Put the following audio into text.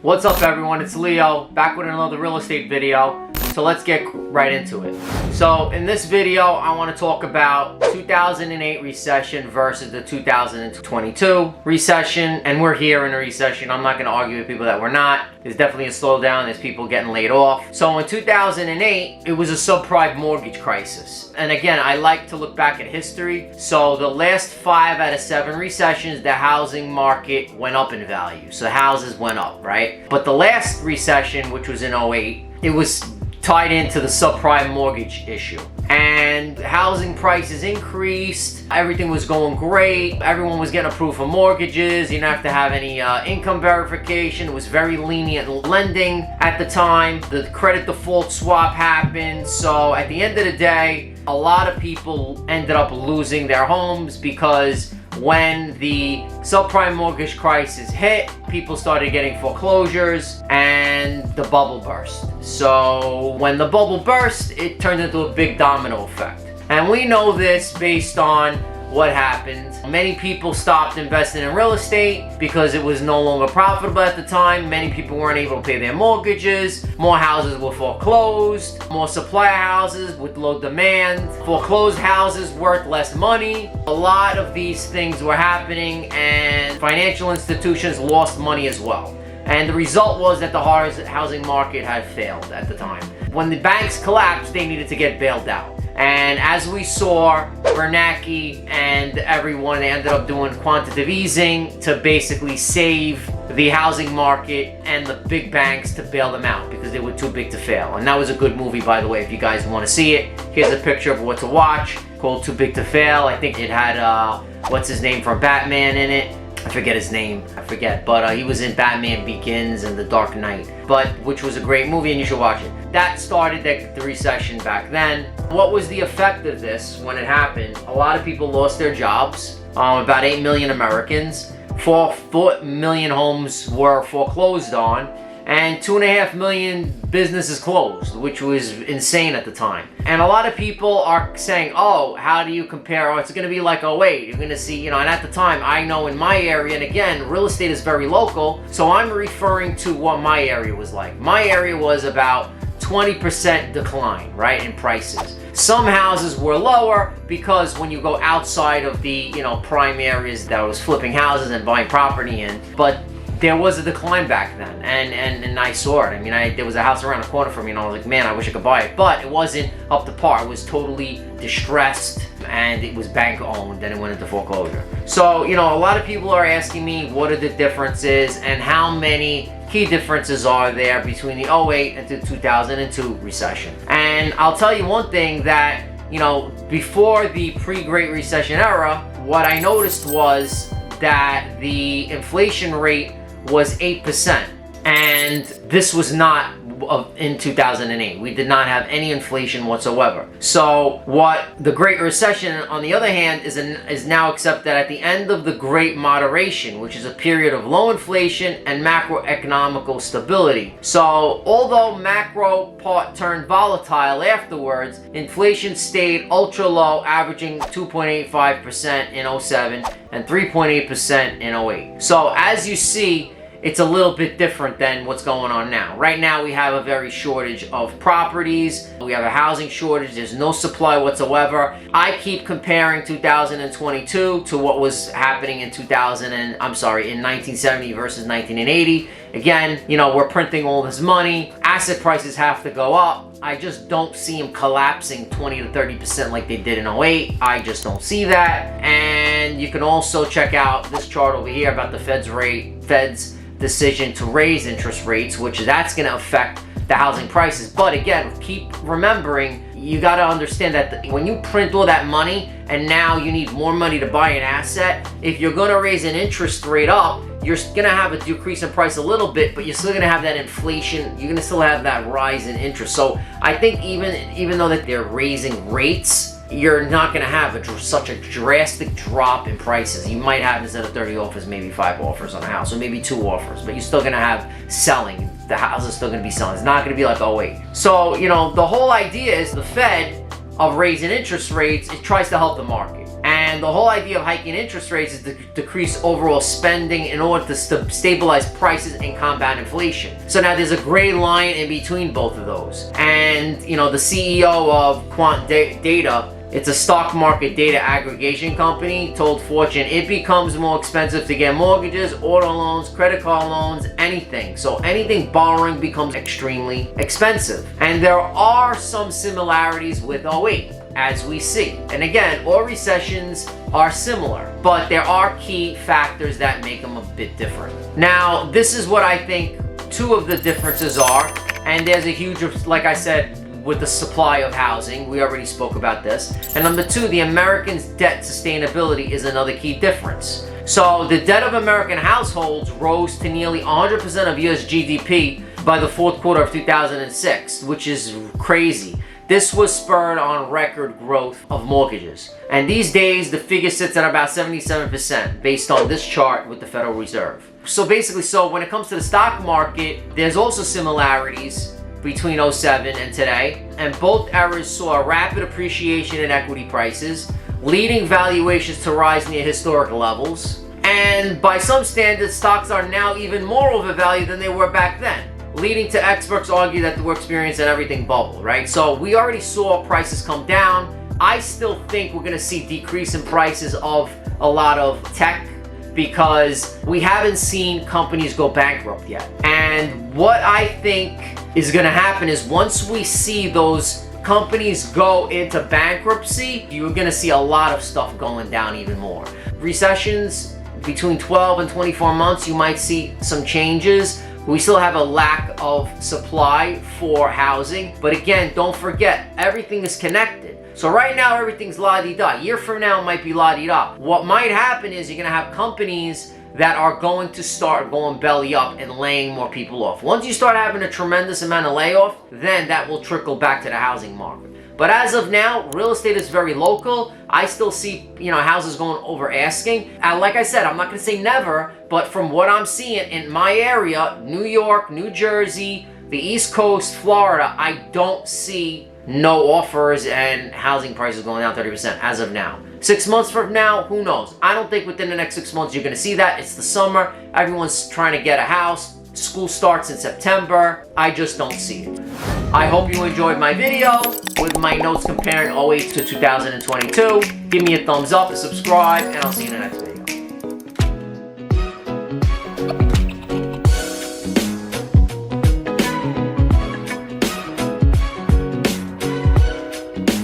What's up everyone, it's Leo, back with another real estate video. So let's get right into it. So in this video, I want to talk about 2008 recession versus the 2022 recession. And we're here in a recession. I'm not going to argue with people that we're not. There's definitely a slowdown. There's people getting laid off. So in 2008, it was a subprime mortgage crisis. And again, I like to look back at history. So the last 5 out of 7 recessions, the housing market went up in value. So houses went up, right? But the last recession, which was in 08, it was tied into the subprime mortgage issue. And housing prices increased, everything was going great, everyone was getting approved for mortgages, you didn't have to have any income verification, it was very lenient lending at the time. The credit default swap happened, so at the end of the day, a lot of people ended up losing their homes because when the subprime mortgage crisis hit, people started getting foreclosures and the bubble burst. So when the bubble burst, it turned into a big domino effect. And we know this based on what happened. Many people stopped investing in real estate because it was no longer profitable at the time. Many people weren't able to pay their mortgages. More houses were foreclosed. More supply houses with low demand. Foreclosed houses worth less money. A lot of these things were happening and financial institutions lost money as well. And the result was that the housing market had failed at the time. When the banks collapsed, they needed to get bailed out. And as we saw, Bernanke and everyone ended up doing quantitative easing to basically save the housing market and the big banks to bail them out because they were too big to fail. And that was a good movie, by the way, if you guys want to see it. Here's a picture of what to watch called Too Big to Fail. I think it had, what's his name from Batman in it? I forget his name, but he was in Batman Begins and The Dark Knight, which was a great movie and you should watch it. That started the recession back then. What was the effect of this when it happened? A lot of people lost their jobs, about 8 million Americans, 4 million homes were foreclosed on, and 2.5 million businesses closed, which was insane at the time. And a lot of people are saying, oh, how do you compare? Oh, it's gonna be like 08. You're gonna see, and at the time, I know in my area, and again, real estate is very local, so I'm referring to what my area was like. My area was about 20% decline, right, in prices. Some houses were lower because when you go outside of the, prime areas that was flipping houses and buying property in, but there was a decline back then, and I saw it. I mean, there was a house around the corner from me, and I was like, man, I wish I could buy it. But it wasn't up to par. It was totally distressed, and it was bank owned, and it went into foreclosure. So, a lot of people are asking me what are the differences and how many key differences are there between the 08 and the 2002 recession. And I'll tell you one thing that, before the pre-Great Recession era, what I noticed was that the inflation rate was 8%, and this was not in 2008. We did not have any inflation whatsoever. So what the Great Recession, on the other hand, is now accepted at the end of the Great Moderation, which is a period of low inflation and macroeconomical stability. So although macro part turned volatile afterwards, inflation stayed ultra low, averaging 2.85% in 07 and 3.8% in 08. So as you see, it's a little bit different than what's going on now. Right now, we have a very shortage of properties. We have a housing shortage. There's no supply whatsoever. I keep comparing 2022 to what was happening in 1970 versus 1980. Again, we're printing all this money. Asset prices have to go up. I just don't see them collapsing 20 to 30% like they did in 08. I just don't see that. And you can also check out this chart over here about the Fed's decision to raise interest rates, which that's going to affect the housing prices. But again, keep remembering, you got to understand that when you print all that money and now you need more money to buy an asset, if you're going to raise an interest rate up, you're going to have a decrease in price a little bit, but you're still going to have that inflation. You're going to still have that rise in interest. So I think even though that they're raising rates, you're not going to have such a drastic drop in prices. You might have, instead of 30 offers, maybe 5 offers on a house, or maybe 2 offers, but you're still going to have selling. The house is still going to be selling. It's not going to be like 08. So, the whole idea is the Fed of raising interest rates, it tries to help the market. And And the whole idea of hiking interest rates is to decrease overall spending in order to stabilize prices and combat inflation. So now there's a gray line in between both of those. And, you know, the CEO of Quant Data, it's a stock market data aggregation company, told Fortune it becomes more expensive to get mortgages, auto loans, credit card loans, anything. So anything borrowing becomes extremely expensive. And there are some similarities with '08, as we see. And again, all recessions are similar, but there are key factors that make them a bit different. Now, this is what I think two of the differences are. And there's a huge, like I said, with the supply of housing, we already spoke about this. And number two, the Americans' debt sustainability is another key difference. So the debt of American households rose to nearly 100% of US GDP by the fourth quarter of 2006, which is crazy. This was spurred on record growth of mortgages. And these days, the figure sits at about 77% based on this chart with the Federal Reserve. So basically, when it comes to the stock market, there's also similarities between '07 and today, and both eras saw a rapid appreciation in equity prices, leading valuations to rise near historical levels. And by some standards, stocks are now even more overvalued than they were back then, leading to experts argue that we're experiencing an everything bubble, right? So we already saw prices come down. I still think we're gonna see decrease in prices of a lot of tech, because we haven't seen companies go bankrupt yet. And what I think is going to happen is once we see those companies go into bankruptcy, you're going to see a lot of stuff going down even more. Recessions between 12 and 24 months, you might see some changes. We still have a lack of supply for housing, but again, don't forget, everything is connected. So right now, everything's la-di-da. A year from now, it might be la-di-da. What might happen is you're gonna have companies that are going to start going belly up and laying more people off. Once you start having a tremendous amount of layoff, then that will trickle back to the housing market. But as of now, real estate is very local. I still see, houses going over asking. Like I said, I'm not gonna say never, but from what I'm seeing in my area, New York, New Jersey, the East Coast, Florida, I don't see no offers and housing prices going down 30% as of now. 6 months from now, who knows? I don't think within the next 6 months you're gonna see that. It's the summer. Everyone's trying to get a house. School starts in September. I just don't see it. I hope you enjoyed my video with my notes comparing '08 to 2022. Give me a thumbs up, subscribe, and I'll see you in the next video.